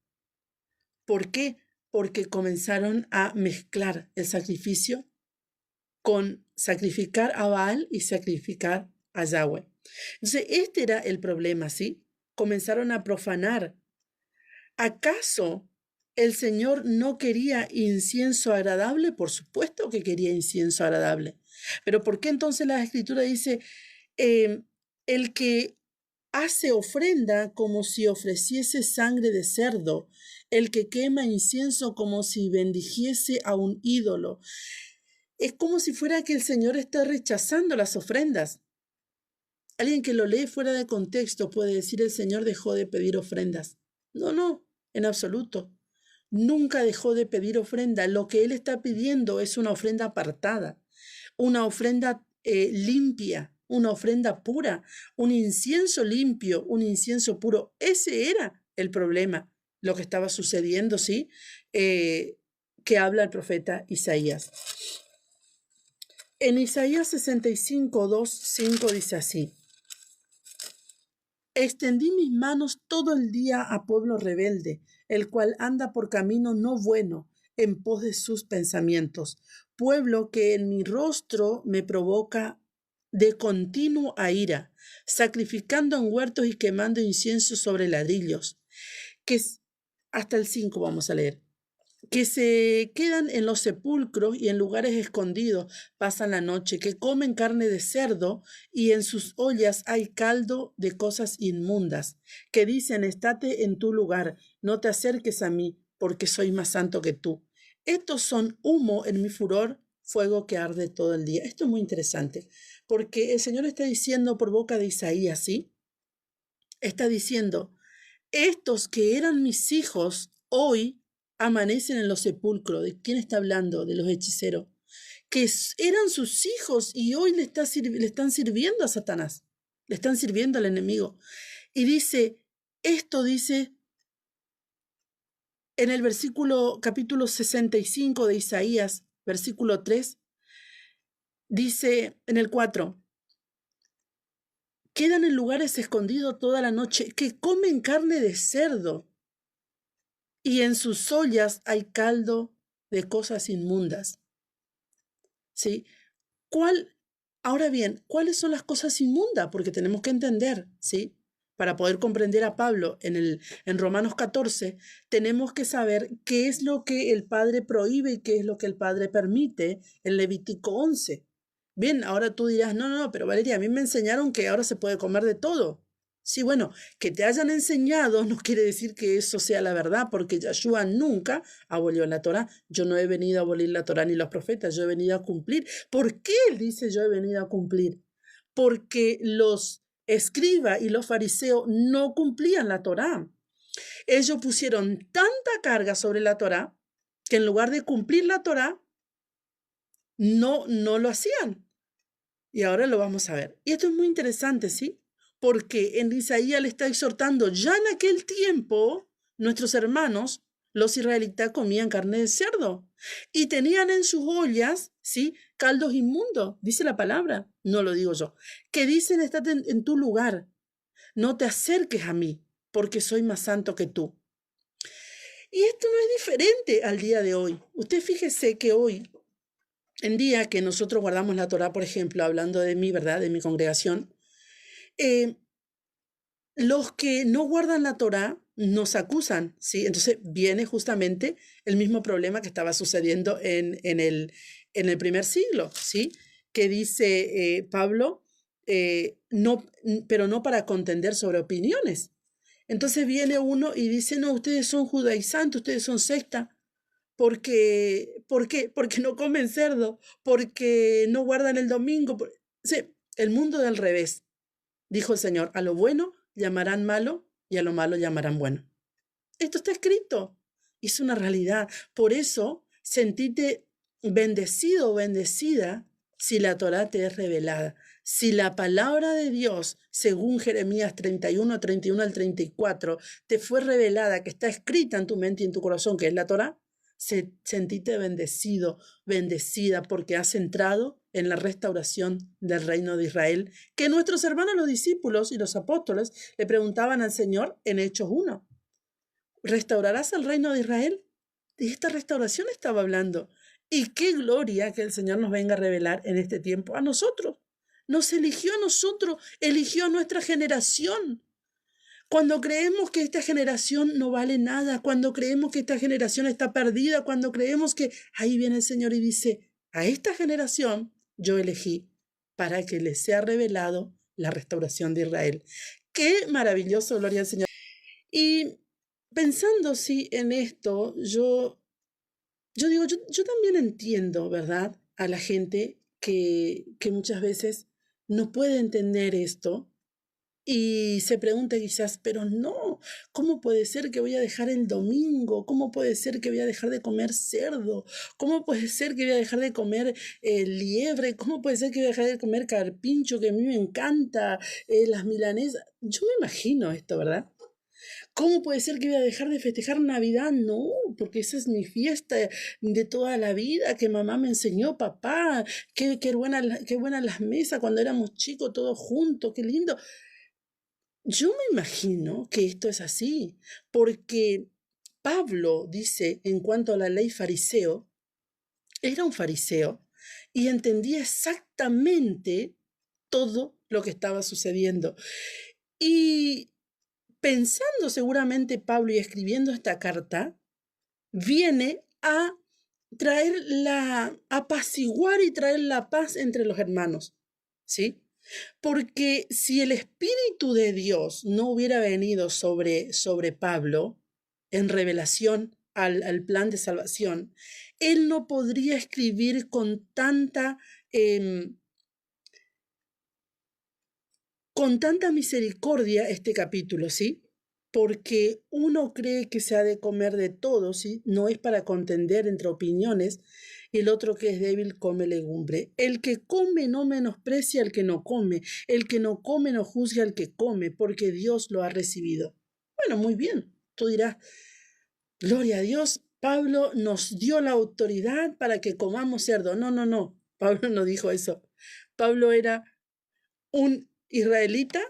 ¿Por qué? Porque comenzaron a mezclar el sacrificio con sacrificar a Baal y sacrificar a Yahweh. Entonces, este era el problema, ¿sí? Comenzaron a profanar. ¿Acaso el Señor no quería incienso agradable? Por supuesto que quería incienso agradable. Pero ¿por qué entonces la Escritura dice, el que hace ofrenda como si ofreciese sangre de cerdo, el que quema incienso como si bendijese a un ídolo? Es como si fuera que el Señor está rechazando las ofrendas. Alguien que lo lee fuera de contexto puede decir, el Señor dejó de pedir ofrendas. No, no, en absoluto. nunca dejó de pedir ofrenda. Lo que él está pidiendo es una ofrenda apartada, una ofrenda limpia, una ofrenda pura, un incienso limpio, un incienso puro. Ese era el problema, lo que estaba sucediendo, ¿sí? Que habla el profeta Isaías. En Isaías 65, 2, 5 dice así: extendí mis manos todo el día a pueblo rebelde, el cual anda por camino no bueno, en pos de sus pensamientos. Pueblo que en mi rostro me provoca de continuo a ira, sacrificando en huertos y quemando incienso sobre ladrillos. Hasta el 5 vamos a leer. Que se quedan en los sepulcros y en lugares escondidos pasan la noche, que comen carne de cerdo y en sus ollas hay caldo de cosas inmundas, que dicen: estate en tu lugar, no te acerques a mí, porque soy más santo que tú. Estos son humo en mi furor, fuego que arde todo el día. Esto es muy interesante, porque el Señor está diciendo por boca de Isaías, ¿sí? Está diciendo: estos que eran mis hijos, hoy amanecen en los sepulcros. ¿De quién está hablando? De los hechiceros. Que eran sus hijos y hoy le están sirviendo a Satanás. Le están sirviendo al enemigo. Y dice, esto dice en el capítulo 65 de Isaías, versículo 3, dice en el 4, quedan en lugares escondidos toda la noche, que comen carne de cerdo y en sus ollas hay caldo de cosas inmundas. ¿Sí? Ahora bien, ¿cuáles son las cosas inmundas? Porque tenemos que entender, ¿sí? Para poder comprender a Pablo en Romanos 14, tenemos que saber qué es lo que el Padre prohíbe y qué es lo que el Padre permite en Levítico 11. Bien, ahora tú dirás, no, pero Valeria, a mí me enseñaron que ahora se puede comer de todo. Sí, bueno, que te hayan enseñado no quiere decir que eso sea la verdad, porque Yahshua nunca abolió la Torá. Yo no he venido a abolir la Torá ni los profetas, yo he venido a cumplir. ¿Por qué él dice yo he venido a cumplir? Porque los escribas y los fariseos no cumplían la Torá. Ellos pusieron tanta carga sobre la Torá que en lugar de cumplir la Torá, no lo hacían. Y ahora lo vamos a ver. Y esto es muy interesante, ¿sí? Porque en Isaías le está exhortando, ya en aquel tiempo, nuestros hermanos, los israelitas, comían carne de cerdo y tenían en sus ollas, ¿sí? Caldos inmundos, dice la palabra, no lo digo yo, que dicen: estate en tu lugar, no te acerques a mí, porque soy más santo que tú. Y esto no es diferente al día de hoy. Usted fíjese que hoy, en día que nosotros guardamos la Torá, por ejemplo, hablando de mí, ¿verdad?, de mi congregación, los que no guardan la Torá nos acusan, ¿sí? Entonces viene justamente el mismo problema que estaba sucediendo en el primer siglo, ¿sí? Que dice Pablo, no, pero no para contender sobre opiniones. Entonces viene uno y dice: no, ustedes son judaizantes, ustedes son secta. ¿Por qué? Porque no comen cerdo, porque no guardan el domingo. Sí, el mundo del revés. Dijo el Señor: a lo bueno llamarán malo y a lo malo llamarán bueno. Esto está escrito. Es una realidad. Por eso, sentíte bendecido o bendecida si la Torá te es revelada. Si la palabra de Dios, según Jeremías 31, 31 al 34, te fue revelada, que está escrita en tu mente y en tu corazón, que es la Torá, sentíte bendecido, bendecida, porque has entrado en la restauración del reino de Israel, que nuestros hermanos los discípulos y los apóstoles le preguntaban al Señor en Hechos 1. ¿Restaurarás el reino de Israel? De esta restauración estaba hablando. Y qué gloria que el Señor nos venga a revelar en este tiempo a nosotros. Nos eligió a nosotros, eligió a nuestra generación. Cuando creemos que esta generación no vale nada, cuando creemos que esta generación está perdida, cuando creemos que ahí viene el Señor y dice: a esta generación yo elegí para que les sea revelado la restauración de Israel. Qué maravilloso, gloria al Señor. Y pensando sí en esto, yo digo, yo también entiendo, ¿verdad?, a la gente que muchas veces no puede entender esto, Y se pregunta quizás, pero no, ¿cómo puede ser que voy a dejar el domingo? ¿Cómo puede ser que voy a dejar de comer cerdo? ¿Cómo puede ser que voy a dejar de comer liebre? ¿Cómo puede ser que voy a dejar de comer carpincho, que a mí me encanta, las milanesas? Yo me imagino esto, ¿verdad? ¿Cómo puede ser que voy a dejar de festejar Navidad? No, porque esa es mi fiesta de toda la vida que mamá me enseñó, papá. Qué buenas las mesas cuando éramos chicos, todos juntos, qué lindo. Yo me imagino que esto es así, porque Pablo dice en cuanto a la ley fariseo, era un fariseo y entendía exactamente todo lo que estaba sucediendo. Y pensando seguramente Pablo y escribiendo esta carta, viene a traer apaciguar y traer la paz entre los hermanos, ¿sí? Porque si el Espíritu de Dios no hubiera venido sobre Pablo en revelación al plan de salvación, él no podría escribir em, con tanta misericordia este capítulo, ¿sí? Porque uno cree que se ha de comer de todo, ¿sí? No es para contender entre opiniones, y el otro que es débil come legumbre. El que come no menosprecia al que no come, el que no come no juzga al que come, porque Dios lo ha recibido. Bueno, muy bien, tú dirás, gloria a Dios, Pablo nos dio la autoridad para que comamos cerdo. No, no, no, Pablo no dijo eso. Pablo era un israelita,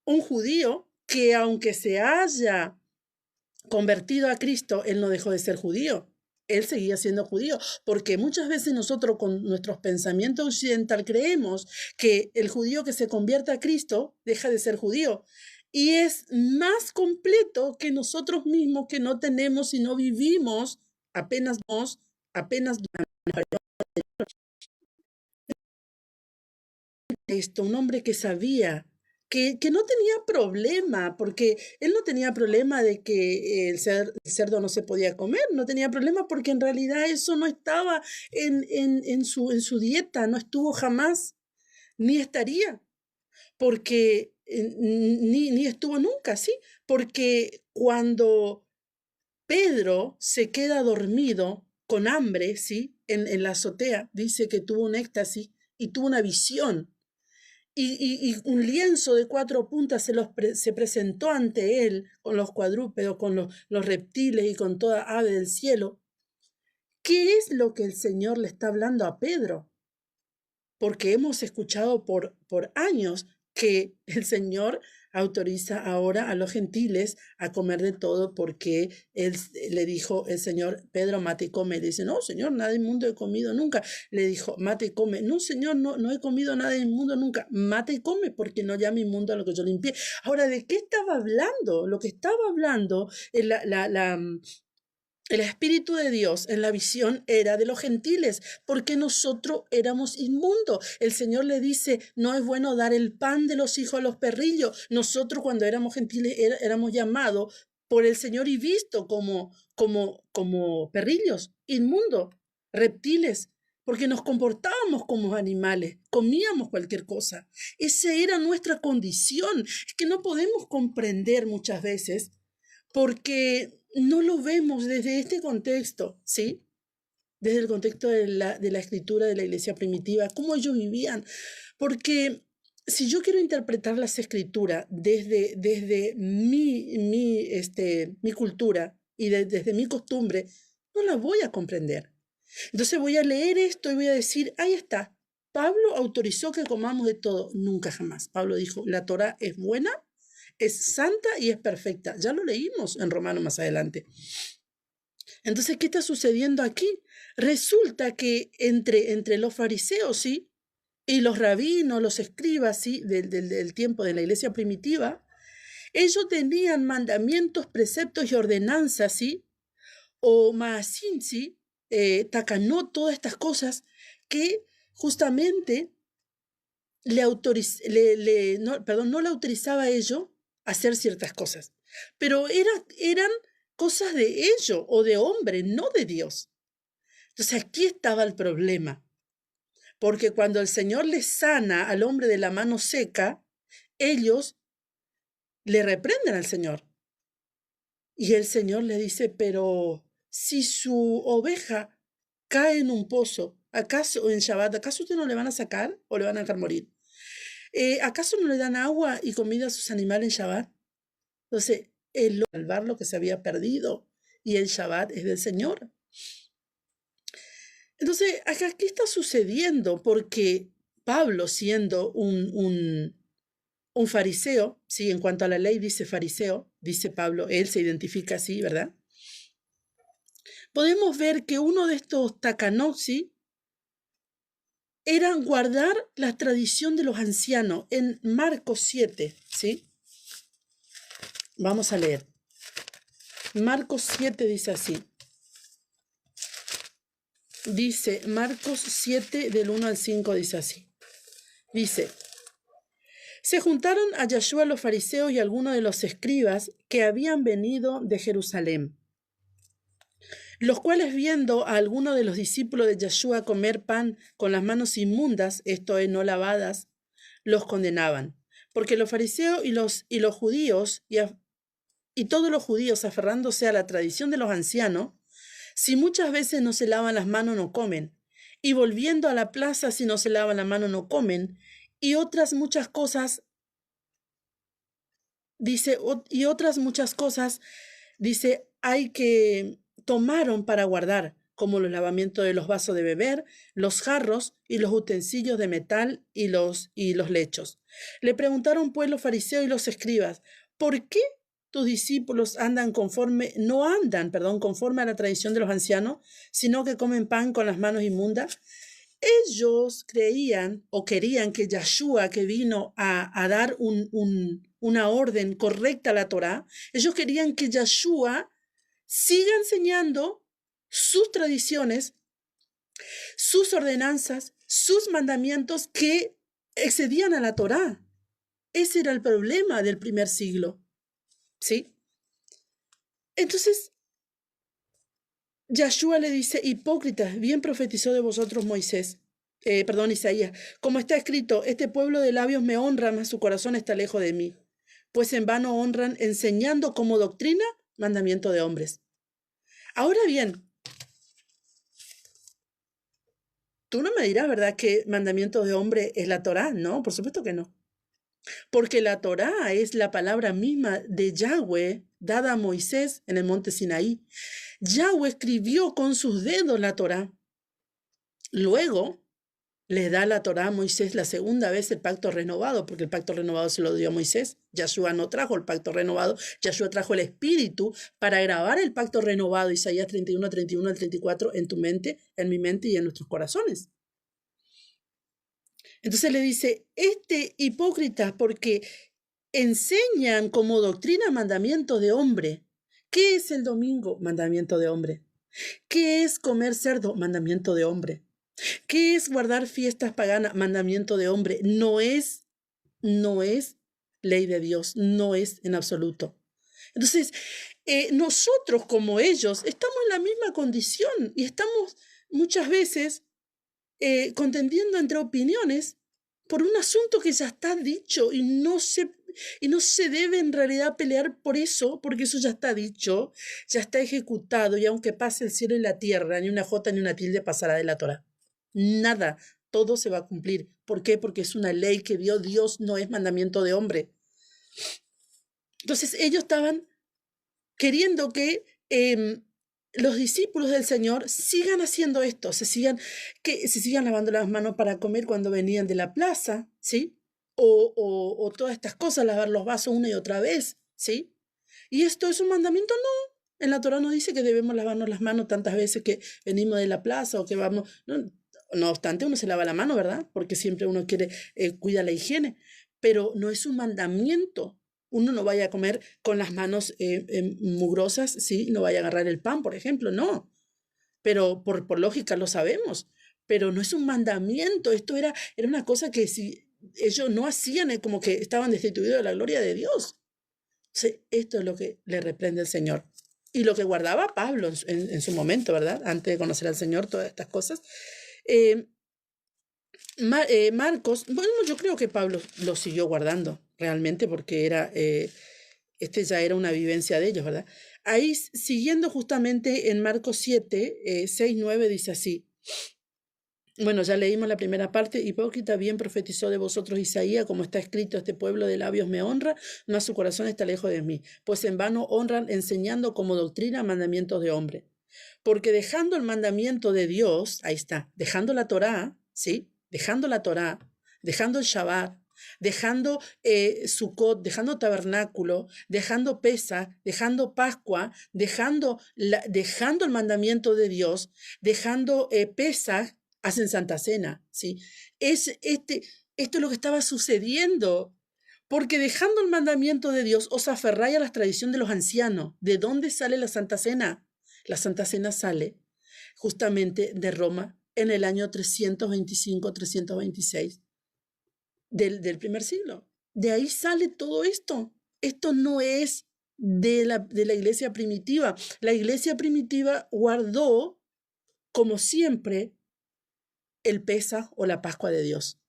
un judío, que aunque se haya convertido a Cristo, él no dejó de ser judío. Él seguía siendo judío, porque muchas veces nosotros con nuestros pensamientos occidental creemos que el judío que se convierte a Cristo deja de ser judío. Y es más completo que nosotros mismos que no tenemos y no vivimos apenas esto, un hombre que sabía que no tenía problema, porque él no tenía problema de que el cerdo no se podía comer, no tenía problema porque en realidad eso no estaba en su dieta, no estuvo jamás, ni estaría, porque ni estuvo nunca, ¿sí? Porque cuando Pedro se queda dormido con hambre, ¿sí? En la azotea, dice que tuvo un éxtasis y tuvo una visión y un lienzo de 4 puntas se presentó ante él con los cuadrúpedos, con los reptiles y con toda ave del cielo. ¿Qué es lo que el Señor le está hablando a Pedro? Porque hemos escuchado por años que el Señor autoriza ahora a los gentiles a comer de todo porque él le dijo el Señor, Pedro, mate y come. Le dice, no, Señor, nada inmundo he comido nunca. Le dijo, mate y come. No, Señor, no he comido nada inmundo nunca. Mate y come porque no llame inmundo a lo que yo limpié. Ahora, ¿de qué estaba hablando? Lo que estaba hablando, el Espíritu de Dios en la visión era de los gentiles, porque nosotros éramos inmundos. El Señor le dice, no es bueno dar el pan de los hijos a los perrillos. Nosotros cuando éramos gentiles éramos llamados por el Señor y visto como perrillos, inmundos, reptiles, porque nos comportábamos como animales, comíamos cualquier cosa. Esa era nuestra condición. Es que no podemos comprender muchas veces porque no lo vemos desde este contexto, ¿sí? Desde el contexto de la escritura de la iglesia primitiva, cómo ellos vivían. Porque si yo quiero interpretar las escrituras desde mi cultura y desde mi costumbre, no la voy a comprender. Entonces voy a leer esto y voy a decir, ahí está, Pablo autorizó que comamos de todo. Nunca jamás. Pablo dijo, la Torá es buena, es santa y es perfecta. Ya lo leímos en Romanos más adelante. Entonces, ¿qué está sucediendo aquí? Resulta que entre los fariseos, ¿sí? Y los rabinos, los escribas, ¿sí? Del tiempo de la iglesia primitiva, ellos tenían mandamientos, preceptos y ordenanzas, ¿sí? O maasim, ¿sí? Takanot, todas estas cosas que justamente no le autorizaba a ellos hacer ciertas cosas, pero eran cosas de ellos o de hombre, no de Dios. Entonces aquí estaba el problema, porque cuando el Señor les sana al hombre de la mano seca, ellos le reprenden al Señor. Y el Señor le dice, pero si su oveja cae en un pozo, ¿acaso en Shabbat, acaso usted no le van a sacar o le van a dejar morir? ¿Acaso no le dan agua y comida a sus animales en Shabbat? Entonces, él lo salvar lo que se había perdido y el Shabbat es del Señor. Entonces, acá, ¿qué está sucediendo? Porque Pablo, siendo un fariseo, sí, en cuanto a la ley dice fariseo, dice Pablo, él se identifica así, ¿verdad? Podemos ver que uno de estos takanoxi era guardar la tradición de los ancianos en Marcos 7, ¿sí? Vamos a leer. Marcos 7 dice así. Dice, Marcos 7 del 1 al 5 dice así. Dice, se juntaron a Yeshua los fariseos y algunos de los escribas que habían venido de Jerusalén, los cuales viendo a algunos de los discípulos de Yeshua comer pan con las manos inmundas, esto es, no lavadas, los condenaban, porque los fariseos y los judíos y todos los judíos, aferrándose a la tradición de los ancianos, si muchas veces no se lavan las manos no comen, y volviendo a la plaza si no se lavan la mano no comen, y otras muchas cosas, dice, hay que tomaron para guardar, como los lavamientos de los vasos de beber, los jarros y los utensilios de metal y los lechos. Le preguntaron pues los fariseos y los escribas, ¿por qué tus discípulos no andan conforme a la tradición de los ancianos, sino que comen pan con las manos inmundas? Ellos creían o querían que Yeshua, que vino a dar una orden correcta a la Torá, ellos querían que Yeshua siga enseñando sus tradiciones, sus ordenanzas, sus mandamientos que excedían a la Torá. Ese era el problema del primer siglo, ¿sí? Entonces, Yeshua le dice, hipócritas, bien profetizó de vosotros Isaías, como está escrito, este pueblo de labios me honra, mas su corazón está lejos de mí, pues en vano honran enseñando como doctrina mandamiento de hombres. Ahora bien, tú no me dirás, ¿verdad?, que mandamiento de hombre es la Torá. No, por supuesto que no. Porque la Torá es la palabra misma de Yahweh dada a Moisés en el monte Sinaí. Yahweh escribió con sus dedos la Torá. Luego le da la Torá a Moisés la segunda vez el pacto renovado, porque el pacto renovado se lo dio a Moisés. Yeshua no trajo el pacto renovado, Yeshua trajo el Espíritu para grabar el pacto renovado, Isaías 31, 31 al 34, en tu mente, en mi mente y en nuestros corazones. Entonces le dice, hipócrita, porque enseñan como doctrina mandamientos de hombre. ¿Qué es el domingo? Mandamiento de hombre. ¿Qué es comer cerdo? Mandamiento de hombre. ¿Qué es guardar fiestas paganas? Mandamiento de hombre. No es ley de Dios, no es en absoluto. Entonces, nosotros como ellos estamos en la misma condición y estamos muchas veces contendiendo entre opiniones por un asunto que ya está dicho y no se debe en realidad pelear por eso, porque eso ya está dicho, ya está ejecutado, y aunque pase el cielo y la tierra, ni una jota ni una tilde pasará de la Torá. Nada, todo se va a cumplir. ¿Por qué? Porque es una ley que dio Dios, no es mandamiento de hombre. Entonces ellos estaban queriendo que los discípulos del Señor sigan haciendo esto, que se sigan lavando las manos para comer cuando venían de la plaza, ¿sí? O todas estas cosas, lavar los vasos una y otra vez, ¿sí? ¿Y esto es un mandamiento? No. En la Torá no dice que debemos lavarnos las manos tantas veces que venimos de la plaza o que vamos. No obstante, uno se lava la mano, ¿verdad? Porque siempre uno cuida la higiene, pero no es un mandamiento. Uno no vaya a comer con las manos mugrosas, ¿sí? No vaya a agarrar el pan, por ejemplo, no. Pero por lógica lo sabemos. Pero no es un mandamiento. Esto era una cosa que si ellos no hacían, como que estaban destituidos de la gloria de Dios. Entonces, esto es lo que le reprende el Señor. Y lo que guardaba Pablo en su momento, ¿verdad? Antes de conocer al Señor, todas estas cosas. Marcos, bueno, yo creo que Pablo lo siguió guardando realmente porque era Este ya era una vivencia de ellos, ¿verdad? Ahí, siguiendo justamente en Marcos 7, 6, 9, dice así. Bueno, ya leímos la primera parte. Hipócrita, bien profetizó de vosotros Isaías, como está escrito, este pueblo de labios me honra, mas su corazón está lejos de mí, pues en vano honran enseñando como doctrina mandamientos de hombre. Porque dejando el mandamiento de Dios, ahí está, dejando la Torá, ¿sí? Dejando la Torá, dejando el Shabbat, dejando Sukkot, dejando tabernáculo, dejando Pesa, dejando Pascua, dejando el mandamiento de Dios, dejando Pesaj, hacen Santa Cena, ¿sí? Esto es lo que estaba sucediendo, porque dejando el mandamiento de Dios os aferráis a la tradición de los ancianos. ¿De dónde sale la Santa Cena? La Santa Cena sale justamente de Roma en el año 325-326 del primer siglo. De ahí sale todo esto. Esto no es de la iglesia primitiva. La iglesia primitiva guardó, como siempre, el Pesaj o la Pascua de Dios.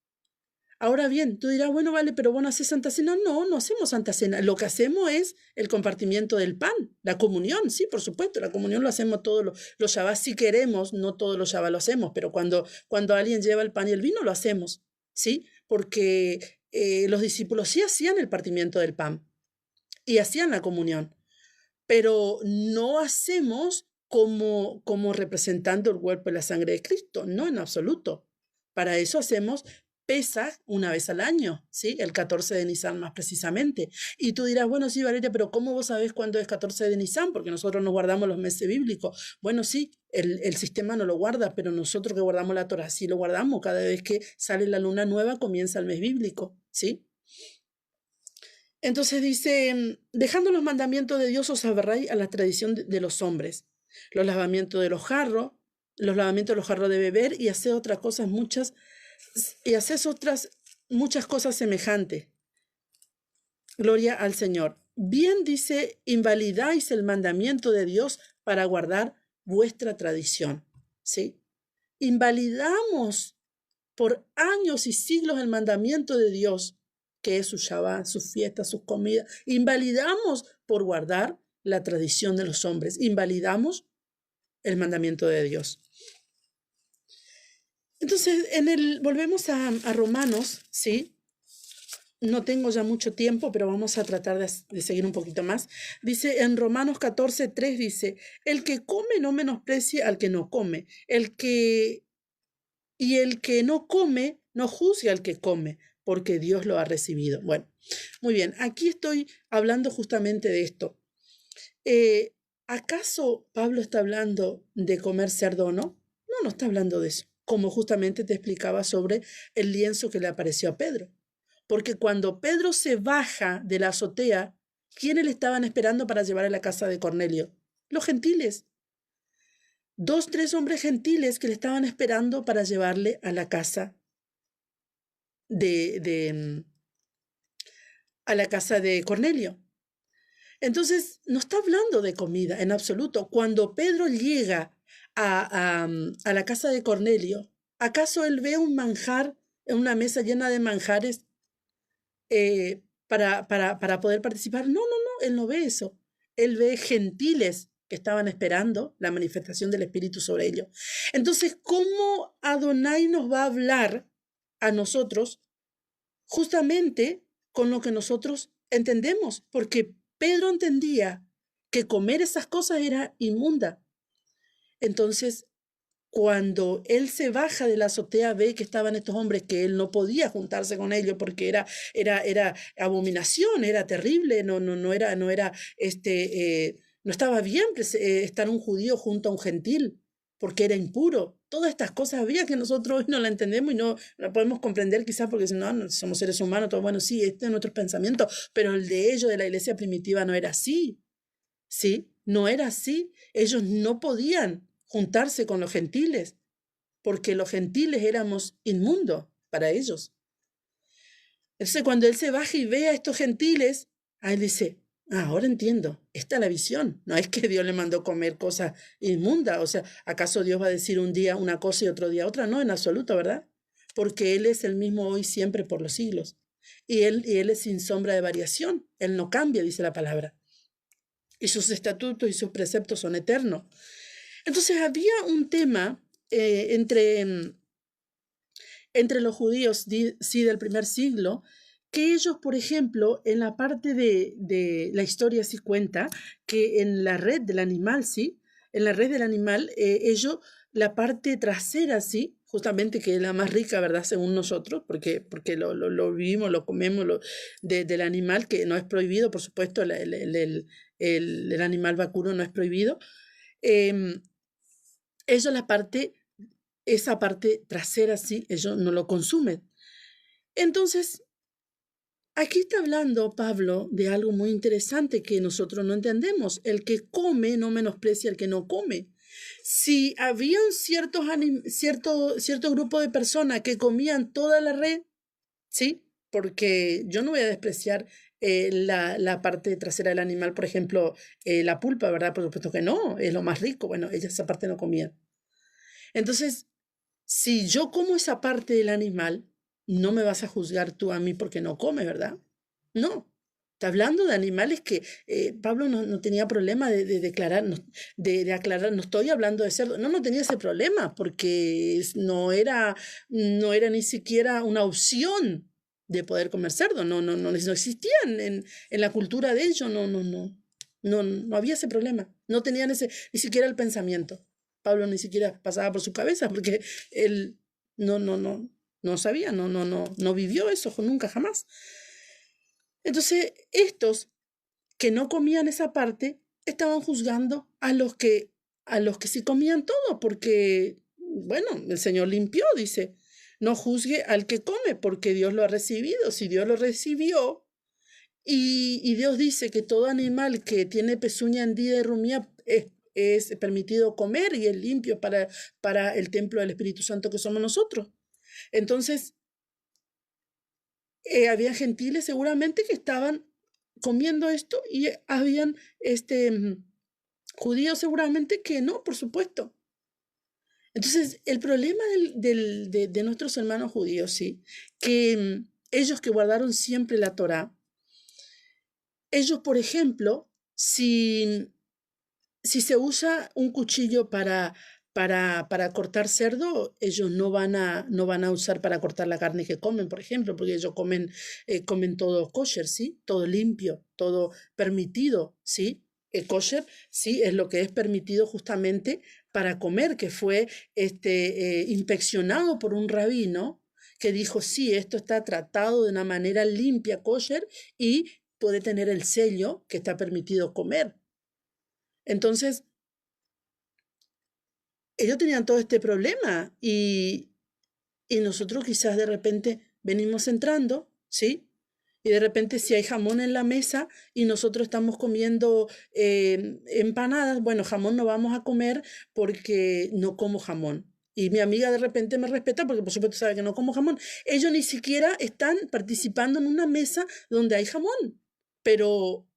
Ahora bien, tú dirás, bueno, vale, pero vos no haces Santa Cena. No, no hacemos Santa Cena. Lo que hacemos es el compartimiento del pan, la comunión, sí, por supuesto. La comunión lo hacemos todos los Shabbats si queremos, no todos los Shabbats lo hacemos, pero cuando alguien lleva el pan y el vino lo hacemos, ¿sí? Porque los discípulos sí hacían el partimiento del pan y hacían la comunión, pero no hacemos como representando el cuerpo y la sangre de Cristo, no en absoluto. Para eso hacemos Pesaj una vez al año, ¿sí? El 14 de Nisan más precisamente. Y tú dirás, bueno, sí, Valeria, pero ¿cómo vos sabés cuándo es 14 de Nisan? Porque nosotros no guardamos los meses bíblicos. Bueno, sí, el sistema no lo guarda, pero nosotros que guardamos la Torah sí lo guardamos. Cada vez que sale la luna nueva comienza el mes bíblico, ¿sí? Entonces dice, dejando los mandamientos de Dios os aferráis a la tradición de los hombres. Los lavamientos de los jarros de beber y hacer otras cosas muchas cosas semejantes. Gloria al Señor. Bien dice, invalidáis el mandamiento de Dios para guardar vuestra tradición. ¿Sí? Invalidamos por años y siglos el mandamiento de Dios, que es su Shabbat, sus fiestas, sus comidas. Invalidamos por guardar la tradición de los hombres. Invalidamos el mandamiento de Dios. Entonces, volvemos a Romanos, ¿sí? No tengo ya mucho tiempo, pero vamos a tratar de seguir un poquito más. Dice en Romanos 14:3, dice, el que come no menosprecie al que no come. El que no come no juzgue al que come, porque Dios lo ha recibido. Bueno, muy bien, aquí estoy hablando justamente de esto. ¿Acaso Pablo está hablando de comer cerdo o no? No, no está hablando de eso, como justamente te explicaba sobre el lienzo que le apareció a Pedro. Porque cuando Pedro se baja de la azotea, ¿quiénes le estaban esperando para llevar a la casa de Cornelio? Los gentiles. 2, 3 hombres gentiles que le estaban esperando para llevarle a la casa a la casa de Cornelio. Entonces, no está hablando de comida en absoluto. Cuando Pedro llega a la casa de Cornelio, ¿acaso él ve un manjar, una mesa llena de manjares para poder participar? No, él no ve eso. Él ve gentiles que estaban esperando la manifestación del Espíritu sobre ellos. Entonces, ¿cómo Adonai nos va a hablar a nosotros justamente con lo que nosotros entendemos? Porque Pedro entendía que comer esas cosas era inmunda. Entonces, cuando él se baja de la azotea, ve que estaban estos hombres que él no podía juntarse con ellos porque era abominación, era terrible, no estaba bien estar un judío junto a un gentil porque era impuro. Todas estas cosas había que nosotros hoy no la entendemos y no la podemos comprender quizás porque no somos seres humanos, todo bueno, sí, este es nuestro pensamiento, pero el de ellos, de la iglesia primitiva, no era así, ¿sí? No era así. Ellos no podían juntarse con los gentiles porque los gentiles éramos inmundos para ellos. Entonces, cuando él se baja y ve a estos gentiles, él dice, ahora entiendo, esta es la visión. No es que Dios le mandó comer cosas inmundas. O sea, ¿acaso Dios va a decir un día una cosa y otro día otra? No, en absoluto, ¿verdad? Porque Él es el mismo hoy, siempre, por los siglos. y él es sin sombra de variación. Él no cambia, dice la palabra. Y sus estatutos y sus preceptos son eternos. Entonces había un tema entre los judíos, sí, del primer siglo, que ellos, por ejemplo, en la parte de la historia sí cuenta que en la red del animal, sí, en la red del animal, ellos, la parte trasera, sí, justamente que es la más rica, ¿verdad? Según nosotros, porque lo vivimos, lo comemos del animal, que no es prohibido, por supuesto, el animal vacuno no es prohibido. Ellos esa parte trasera, sí, ellos no lo consumen. Entonces, aquí está hablando Pablo de algo muy interesante que nosotros no entendemos. El que come no menosprecia al que no come. Si había un cierto grupo de personas que comían toda la red, ¿sí? Porque yo no voy a despreciar la parte trasera del animal, por ejemplo, la pulpa, ¿verdad? Por supuesto que no, es lo más rico. Bueno, ellas esa parte no comían. Entonces, si yo como esa parte del animal, no me vas a juzgar tú a mí porque no come, ¿verdad? No. Está hablando de animales que Pablo no tenía problema de declarar, de aclarar, no estoy hablando de cerdo. No tenía ese problema porque no era ni siquiera una opción de poder comer cerdo. No existían en la cultura de ellos, no había ese problema. No tenían ni siquiera el pensamiento. Pablo ni siquiera pasaba por su cabeza porque él no sabía, no vivió eso nunca jamás. Entonces, estos que no comían esa parte estaban juzgando a los que sí comían todo, porque, bueno, el Señor limpió, dice, no juzgue al que come, porque Dios lo ha recibido. Si Dios lo recibió, y Dios dice que todo animal que tiene pezuña, hendida y rumía es permitido comer y es limpio para el templo del Espíritu Santo que somos nosotros. Entonces, había gentiles seguramente que estaban comiendo esto y habían judíos seguramente que no, por supuesto. Entonces, el problema de nuestros hermanos judíos, sí, que ellos que guardaron siempre la Torá, ellos, por ejemplo, si se usa un cuchillo para cortar cerdo, ellos no van a usar para cortar la carne que comen, por ejemplo, porque ellos comen todo kosher, ¿sí? Todo limpio, todo permitido, ¿sí? El kosher, sí, es lo que es permitido justamente para comer, que fue inspeccionado por un rabino que dijo, sí, esto está tratado de una manera limpia, kosher, y puede tener el sello que está permitido comer. Entonces, ellos tenían todo este problema y nosotros quizás de repente venimos entrando, ¿sí? Y de repente si hay jamón en la mesa y nosotros estamos comiendo empanadas, bueno, jamón no vamos a comer porque no como jamón. Y mi amiga de repente me respeta porque por supuesto sabe que no como jamón. Ellos ni siquiera están participando en una mesa donde hay jamón. Pero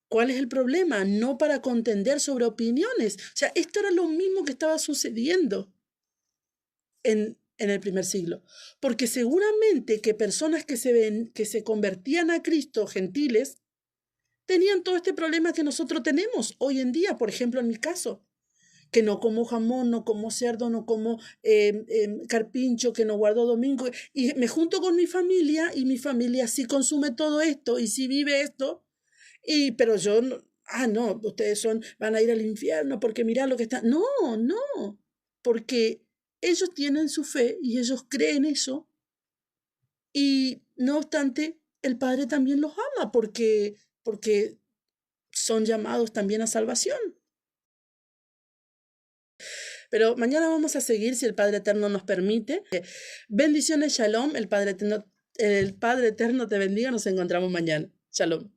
¿cuál es el problema? No para contender sobre opiniones. O sea, esto era lo mismo que estaba sucediendo en el primer siglo. Porque seguramente que personas que se convertían a Cristo, gentiles, tenían todo este problema que nosotros tenemos hoy en día. Por ejemplo, en mi caso, que no como jamón, no como cerdo, no como carpincho, que no guardo domingo. Y me junto con mi familia y mi familia sí consume todo esto y sí vive esto. Pero yo, no, ustedes van a ir al infierno porque mirá lo que está. No, porque ellos tienen su fe y ellos creen eso. Y no obstante, el Padre también los ama porque son llamados también a salvación. Pero mañana vamos a seguir si el Padre Eterno nos permite. Bendiciones, Shalom. El Padre Eterno te bendiga. Nos encontramos mañana. Shalom.